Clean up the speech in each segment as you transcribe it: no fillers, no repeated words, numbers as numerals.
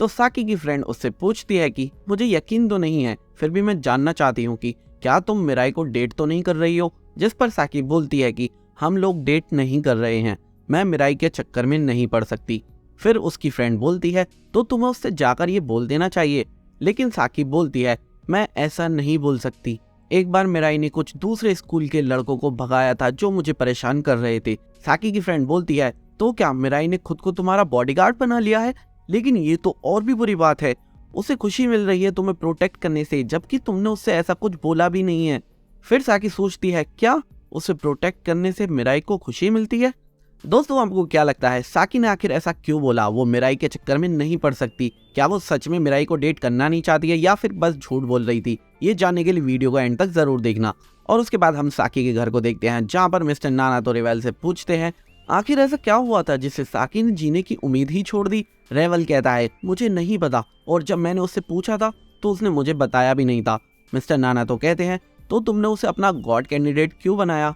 तो साकी की फ्रेंड उससे पूछती है कि मुझे यकीन तो नहीं है, फिर भी मैं जानना चाहती हूँ कि क्या तुम मिराई को डेट तो नहीं कर रही हो। जिस पर साकी बोलती है कि हम लोग डेट नहीं कर रहे हैं, मैं मिराई के चक्कर में नहीं पड़ सकती। फिर उसकी फ्रेंड बोलती है तो तुम्हें उससे जाकर ये बोल देना चाहिए। लेकिन साकी बोलती है मैं ऐसा नहीं बोल सकती। एक बार मिराई ने कुछ दूसरे स्कूल के लड़कों को भगाया था जो मुझे परेशान कर रहे थे। साकी की फ्रेंड बोलती है तो क्या मिराई ने खुद को तुम्हारा बॉडीगार्ड बना लिया है? लेकिन ये तो और भी बुरी बात है, उसे खुशी मिल रही है तुम्हें प्रोटेक्ट करने से, जबकि तुमने उससे ऐसा कुछ बोला भी नहीं है। फिर साकी सोचती है क्या उसे प्रोटेक्ट करने से मिराई को खुशी मिलती है? दोस्तों आपको क्या लगता है साकी ने आखिर ऐसा क्यों बोला? वो मिराई के चक्कर में नहीं पड़ सकती? क्या वो सच में मिराई को डेट करना नहीं चाहती है या फिर बस झूठ बोल रही थी? ये जानने के लिए वीडियो को एंड तक जरूर देखना। और उसके बाद हम साकी के घर को देखते हैं, जहाँ पर मिस्टर नाना तो रेवेल से पूछते हैं आखिर ऐसा क्या हुआ था जिससे साकी ने जीने की उम्मीद ही छोड़ दी। रेवेल कहता है मुझे नहीं पता, और जब मैंने उससे पूछा था तो उसने मुझे बताया भी नहीं था। मिस्टर नाना तो कहते हैं तो तुमने उसे अपना गॉड कैंडिडेट क्यों बनाया?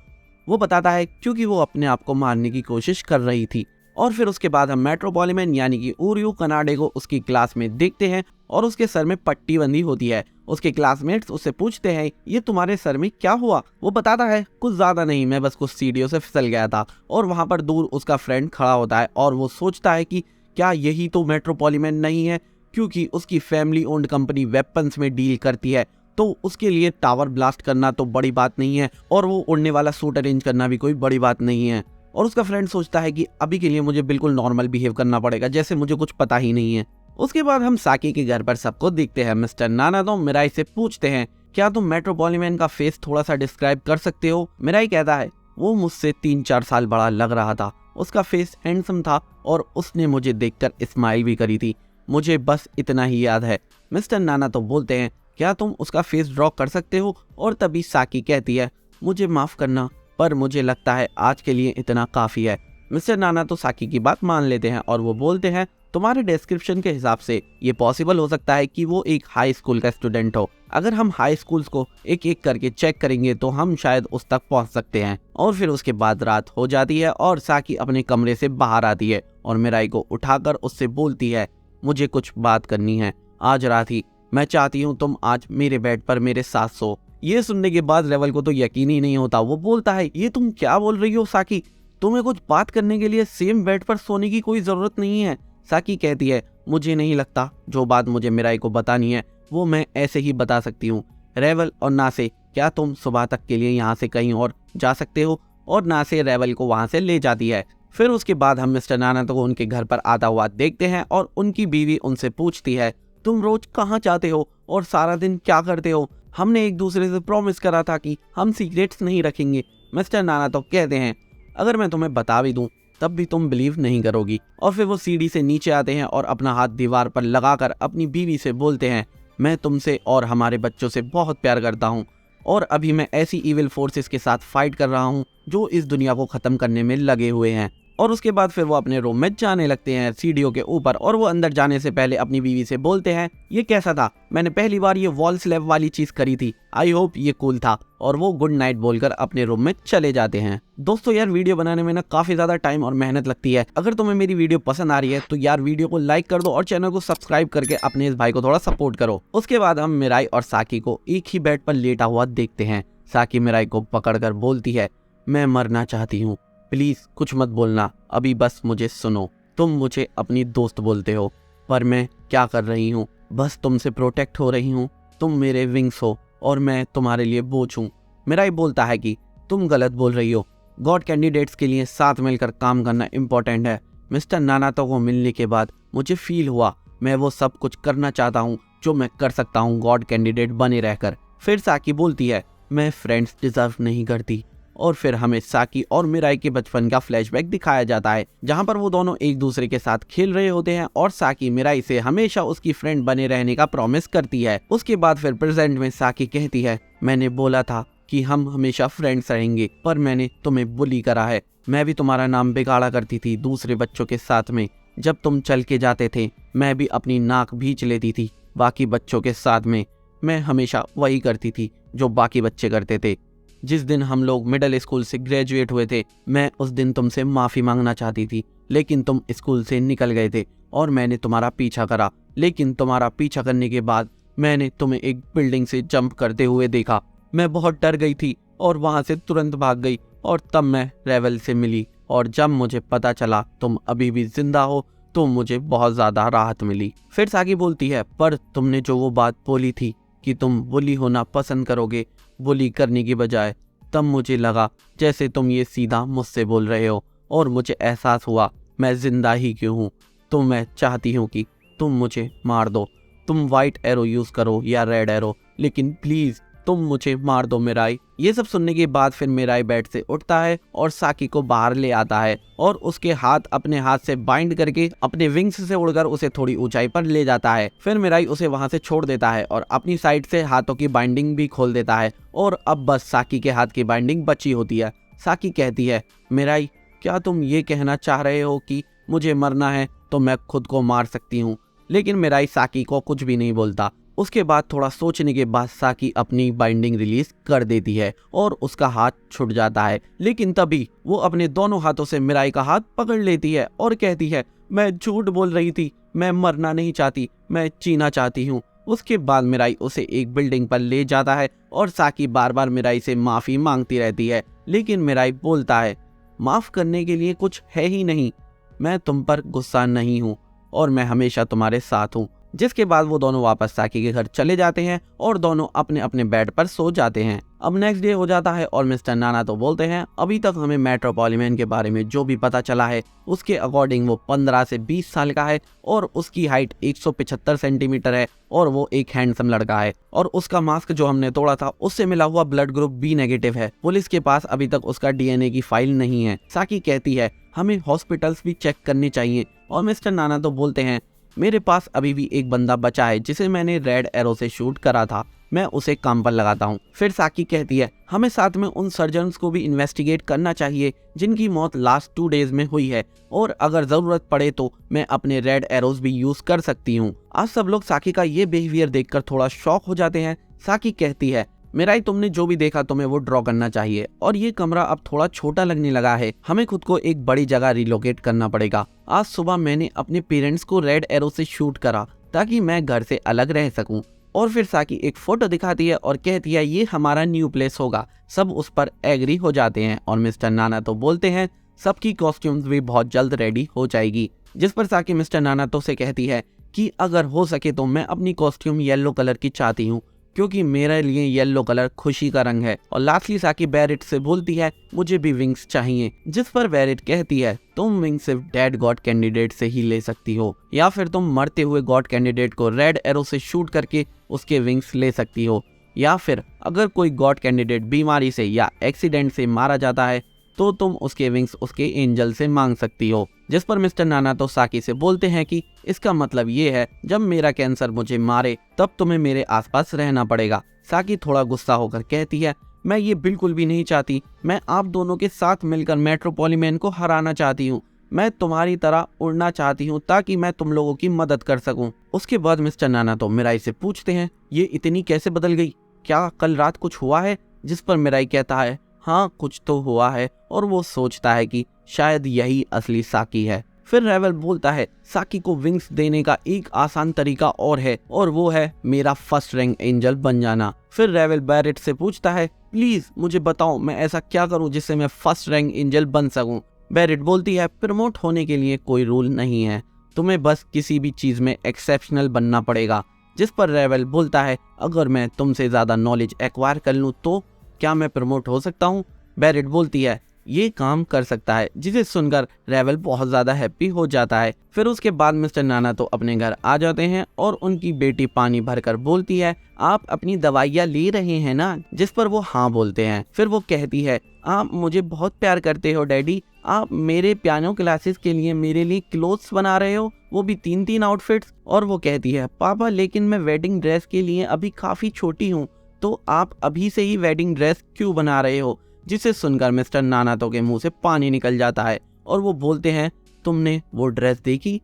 वो बताता है क्योंकि वो अपने आप को मारने की कोशिश कर रही थी। और फिर उसके बाद हम मेट्रोपॉलिमन यानी कि उरयू कनाडे को उसकी क्लास में देखते हैं और उसके सर में पट्टी बंधी होती है। उसके क्लासमेट्स उससे पूछते हैं ये तुम्हारे सर में क्या हुआ? वो बताता है कुछ ज्यादा नहीं, मैं बस कुछ सीढ़ियों से फिसल गया था। और वहां पर दूर उसका फ्रेंड खड़ा होता है और वो सोचता है कि क्या यही तो मेट्रोपॉलिमन नहीं है, क्योंकि उसकी फैमिली ओन्ड कंपनी वेपन्स में डील करती है, तो उसके लिए टावर ब्लास्ट करना तो बड़ी बात नहीं है और वो उड़ने वाला सूट अरेंज करना भी कोई बड़ी बात नहीं है। और उसका फ्रेंड सोचता है कि अभी के लिए मुझे बिल्कुल नॉर्मल बिहेव करना पड़ेगा, जैसे मुझे कुछ पता ही नहीं है। उसके बाद हम साकी के घर पर सबको देखते हैं। मिस्टर नाना तो मिराई से पूछते हैं क्या तुम मेट्रोपॉलिमन का फेस थोड़ा सा डिस्क्राइब कर सकते हो? मिराई कहता है वो मुझसे 3-4 साल बड़ा लग रहा था, उसका फेस हैंडसम था और उसने मुझे देखकर स्माइल भी करी थी, मुझे बस इतना ही याद है। मिस्टर नाना तो बोलते हैं क्या तुम उसका फेस ड्रॉ कर सकते हो? और तभी साकी कहती है मुझे माफ करना, पर मुझे लगता है आज के लिए इतना काफी है। मिस्टर नाना तो साकी की बात मान लेते हैं और वो बोलते हैं तुम्हारे डिस्क्रिप्शन के हिसाब से ये पॉसिबल हो सकता है कि वो एक हाई स्कूल का स्टूडेंट हो। अगर हम हाई स्कूल्स को एक एक करके चेक करेंगे तो हम शायद उस तक पहुंच सकते हैं। और फिर उसके बाद रात हो जाती है और साकी अपने कमरे से बाहर आती है और मिराई को उठाकर उससे बोलती है मुझे कुछ बात करनी है, आज रात ही मैं चाहती हूँ तुम आज मेरे बेड पर मेरे साथ सो। ये सुनने के बाद रेवेल को तो यकीन ही नहीं होता। वो बोलता है ये तुम क्या बोल रही हो साकी, तुम्हें कुछ बात करने के लिए सेम बेड पर सोने की कोई जरूरत नहीं है। साकी कहती है मुझे नहीं लगता जो बात मुझे मिराई को बतानी है वो मैं ऐसे ही बता सकती हूँ। रेवेल और नासे क्या तुम सुबह तक के लिए यहाँ से कहीं और जा सकते हो? और नासे रेवेल को वहाँ से ले जाती है। फिर उसके बाद हम मिस्टर नाना को उनके घर पर आता हुआ देखते हैं और उनकी बीवी उनसे पूछती है तुम रोज कहाँ जाते हो और सारा दिन क्या करते हो? हमने एक दूसरे से प्रॉमिस करा था कि हम सीक्रेट्स नहीं रखेंगे। मिस्टर नाना तो कहते हैं अगर मैं तुम्हें बता भी दूं तब भी तुम बिलीव नहीं करोगी। और फिर वो सीढ़ी से नीचे आते हैं और अपना हाथ दीवार पर लगाकर अपनी बीवी से बोलते हैं मैं तुमसे और हमारे बच्चों से बहुत प्यार करता हूँ और अभी मैं ऐसी इविल फोर्सेस के साथ फाइट कर रहा हूँ जो इस दुनिया को खत्म करने में लगे हुए हैं। और उसके बाद फिर वो अपने रूम में जाने लगते हैं सीढ़ियों के ऊपर, और वो अंदर जाने से पहले अपनी बीवी से बोलते हैं ये कैसा था, मैंने पहली बार ये वॉल स्लैब वाली चीज करी थी, आई होप ये कूल था। और वो गुड नाइट बोलकर अपने रूम में चले जाते हैं। दोस्तों यार वीडियो बनाने में ना काफी ज्यादा टाइम और मेहनत लगती है। अगर तुम्हें मेरी वीडियो पसंद आ रही है तो यार वीडियो को लाइक कर दो और चैनल को सब्सक्राइब करके अपने इस भाई को थोड़ा सपोर्ट करो। उसके बाद हम मिराई और साकी को एक ही बेड पर लेटा हुआ देखते हैं। साकी मिराई को पकड़कर बोलती है मैं मरना चाहती हूँ, प्लीज कुछ मत बोलना, अभी बस मुझे सुनो। तुम मुझे अपनी दोस्त बोलते हो पर मैं क्या कर रही हूँ, बस तुमसे प्रोटेक्ट हो रही हूँ, तुम मेरे विंग्स हो और मैं तुम्हारे लिए बोझ हूँ। मिराई बोलता है कि तुम गलत बोल रही हो, गॉड कैंडिडेट्स के लिए साथ मिलकर काम करना इम्पोर्टेंट है। मिस्टर नानातो को मिलने के बाद मुझे फील हुआ मैं वो सब कुछ करना चाहता हूँ जो मैं कर सकता हूँ गॉड कैंडिडेट बने रहकर। फिर साकी बोलती है मैं फ्रेंड्स डिजर्व नहीं करती। और फिर हमें साकी और मिराई के बचपन का फ्लैशबैक दिखाया जाता है, जहां पर वो दोनों एक दूसरे के साथ खेल रहे होते हैं और साकी मिराई से हमेशा उसकी फ्रेंड बने रहने का प्रॉमिस करती है। उसके बाद फिर प्रेजेंट में साकी कहती है मैंने बोला था कि हम हमेशा फ्रेंड्स रहेंगे, पर मैंने तुम्हें बुली करा है, मैं भी तुम्हारा नाम बिगाड़ा करती थी दूसरे बच्चों के साथ में। जब तुम चल के जाते थे मैं भी अपनी नाक भींच लेती थी बाकी बच्चों के साथ में, मैं हमेशा वही करती थी जो बाकी बच्चे करते थे। जिस दिन हम लोग मिडिल स्कूल से ग्रेजुएट हुए थे मैं उस दिन तुमसे माफ़ी मांगना चाहती थी, लेकिन तुम स्कूल से निकल गए थे और मैंने तुम्हारा पीछा करा। लेकिन तुम्हारा पीछा करने के बाद मैंने तुम्हें एक बिल्डिंग से जंप करते हुए देखा। मैं बहुत डर गई थी और वहां से तुरंत भाग गई और तब मैं रेवल से मिली और जब मुझे पता चला तुम अभी भी जिंदा हो तो मुझे बहुत ज्यादा राहत मिली। फिर साकी बोलती है, पर तुमने जो वो बात बोली थी कि तुम बुली होना पसंद करोगे बुली करने की बजाय, तब मुझे लगा जैसे तुम ये सीधा मुझसे बोल रहे हो और मुझे एहसास हुआ मैं जिंदा ही क्यों हूँ। तो मैं चाहती हूँ कि तुम मुझे मार दो, तुम व्हाइट एरो यूज करो या रेड एरो, लेकिन प्लीज तुम मुझे मार दो मिराई। ये सब सुनने के बाद फिर मिराई बेड से उठता है और साकी को बाहर ले आता है और उसके हाथ अपने हाथ से बाइंड करके अपने विंग्स से उड़कर उसे थोड़ी ऊंचाई पर ले जाता है। फिर मिराई उसे वहां से छोड़ देता है और अपनी साइड से हाथों की बाइंडिंग भी खोल देता है और अब बस साकी के हाथ की बाइंडिंग बची होती है। साकी कहती है, मिराई क्या तुम ये कहना चाह रहे हो कि मुझे मरना है तो मैं खुद को मार सकती हूँ? लेकिन मिराई साकी को कुछ भी नहीं बोलता। उसके बाद थोड़ा सोचने के बाद साकी अपनी बाइंडिंग रिलीज कर देती है और उसका हाथ छूट जाता है, लेकिन तभी वो अपने दोनों हाथों से मिराई का हाथ पकड़ लेती है और कहती है, मैं झूठ बोल रही थी, मैं मरना नहीं चाहती, मैं जीना चाहती हूँ। उसके बाद मिराई उसे एक बिल्डिंग पर ले जाता है और साकी बार बार मिराई से माफी मांगती रहती है, लेकिन मिराई बोलता है, माफ करने के लिए कुछ है ही नहीं, मैं तुम पर गुस्सा नहीं हूँ और मैं हमेशा तुम्हारे साथ हूँ। जिसके बाद वो दोनों वापस साकी के घर चले जाते हैं और दोनों अपने अपने बेड पर सो जाते हैं। अब नेक्स्ट डे हो जाता है और मिस्टर नाना तो बोलते हैं, अभी तक हमें मेट्रोपॉलिमैन के बारे में जो भी पता चला है उसके अकॉर्डिंग वो 15 से 20 साल का है और उसकी हाइट 175 सेंटीमीटर है और वो एक हैंडसम लड़का है और उसका मास्क जो हमने तोड़ा था उससे मिला हुआ ब्लड ग्रुप बी नेगेटिव है। पुलिस के पास अभी तक उसका डीएनए की फाइल नहीं है। साकी कहती है, हमें हॉस्पिटल्स भी चेक करने चाहिए और मिस्टर नाना तो बोलते हैं, मेरे पास अभी भी एक बंदा बचा है जिसे मैंने रेड एरो से शूट करा था, मैं उसे काम पर लगाता हूँ। फिर साकी कहती है, हमें साथ में उन सर्जन्स को भी इन्वेस्टिगेट करना चाहिए जिनकी मौत लास्ट 2 डेज में हुई है और अगर जरूरत पड़े तो मैं अपने रेड एरोज भी यूज कर सकती हूँ। आज सब लोग साकी का ये बिहेवियर देखकर थोड़ा शॉक हो जाते हैं। साकी कहती है, मिराई तुमने जो भी देखा तुम्हें वो ड्रॉ करना चाहिए और ये कमरा अब थोड़ा छोटा लगने लगा है, हमें खुद को एक बड़ी जगह रिलोकेट करना पड़ेगा। आज सुबह मैंने अपने पेरेंट्स को रेड एरो से शूट करा ताकि मैं घर से अलग रह सकूं। और फिर साकी एक फोटो दिखाती है और कहती है, ये हमारा न्यू प्लेस होगा। सब उस पर एग्री हो जाते हैं और मिस्टर नाना तो बोलते हैं, सबकी कॉस्ट्यूम्स भी बहुत जल्द रेडी हो जाएगी। जिस पर साकी मिस्टर नाना तो से कहती है कि अगर हो सके तो मैं अपनी कॉस्ट्यूम येलो कलर की चाहती हूँ क्योंकि मेरे लिए येलो कलर खुशी का रंग है। और लास्टली साकी बैरेट से बोलती है, मुझे भी विंग्स चाहिए। जिस पर बैरेट कहती है, तुम विंग सिर्फ डेड गॉड कैंडिडेट से ही ले सकती हो या फिर तुम मरते हुए गॉड कैंडिडेट को रेड एरो से शूट करके उसके विंग्स ले सकती हो, या फिर अगर कोई गॉड कैंडिडेट बीमारी से या एक्सीडेंट से मारा जाता है तो तुम उसके विंग्स उसके एंजल से मांग सकती हो। जिस पर मिस्टर नाना तो साकी से बोलते हैं कि इसका मतलब ये है जब मेरा कैंसर मुझे मारे तब तुम्हें मेरे आसपास रहना पड़ेगा। साकी थोड़ा गुस्सा होकर कहती है, मैं ये बिल्कुल भी नहीं चाहती, मैं आप दोनों के साथ मिलकर मेट्रोपॉलिमैन को हराना चाहती हूँ, मैं तुम्हारी तरह उड़ना चाहती हूँ ताकि मैं तुम लोगों की मदद कर सकूं। उसके बाद मिस्टर नाना तो मिराई से पूछते हैं, ये इतनी कैसे बदल गई, क्या कल रात कुछ हुआ है? जिस पर मिराई कहता है, हाँ कुछ तो हुआ है, और वो सोचता है कि शायद यही असली साकी है। फिर रेवल बोलता है, साकी को विंग्स देने का एक आसान तरीका और है और वो है मेरा फर्स्ट रैंक एंजल बन जाना। फिर रेवल बैरेट से पूछता है, प्लीज मुझे बताओ मैं ऐसा क्या करूं जिससे मैं फर्स्ट रैंक एंजल बन सकूं। बैरेट बोलती है, प्रमोट होने के लिए कोई रूल नहीं है, तुम्हें बस किसी भी चीज में एक्सेप्शनल बनना पड़ेगा। जिस पर रेवल बोलता है, अगर मैं तुमसे ज्यादा नॉलेज एक्वायर कर लूं तो क्या मैं प्रमोट हो सकता हूँ? बैरेट बोलती है, ये काम कर सकता है, जिसे सुनकर रेवल बहुत ज्यादा हैप्पी हो जाता है। फिर उसके बाद मिस्टर नाना तो अपने घर आ जाते हैं और उनकी बेटी पानी भरकर बोलती है, आप अपनी दवाइयाँ ले रहे हैं ना? जिस पर वो हाँ बोलते हैं। फिर वो कहती है, आप मुझे बहुत प्यार करते हो डैडी, आप मेरे पियानो क्लासेस के लिए मेरे लिए क्लोथ्स बना रहे हो, वो भी 3-3 आउटफिट्स। और वो कहती है, पापा लेकिन मैं वेडिंग ड्रेस के लिए अभी काफी छोटी हूँ, तो आप अभी से ही वेडिंग ड्रेस क्यों बना रहे हो? जिसे सुनकर मिस्टर नाना तो के मुंह से पानी निकल जाता है और वो बोलते हैं, तुमने वो ड्रेस देखी?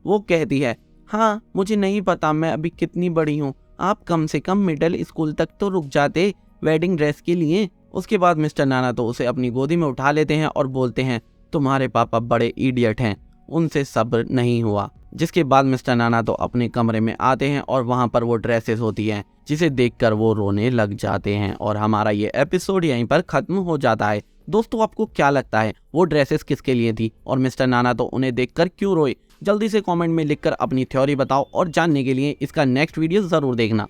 वो कहती है, हाँ मुझे नहीं पता मैं अभी कितनी बड़ी हूँ, आप कम से कम मिडिल स्कूल तक तो रुक जाते वेडिंग ड्रेस के लिए। उसके बाद मिस्टर नाना तो उसे अपनी गोदी में उठा लेते हैं और बोलते हैं, तुम्हारे पापा बड़े इडियट हैं, उनसे सब्र नहीं हुआ। जिसके बाद मिस्टर नाना तो अपने कमरे में आते हैं और वहाँ पर वो ड्रेसेस होती हैं जिसे देखकर वो रोने लग जाते हैं और हमारा ये एपिसोड यहीं पर खत्म हो जाता है। दोस्तों आपको क्या लगता है वो ड्रेसेस किसके लिए थी और मिस्टर नाना तो उन्हें देखकर क्यों रोए? जल्दी से कमेंट में लिखकर अपनी थ्योरी बताओ और जानने के लिए इसका नेक्स्ट वीडियो ज़रूर देखना।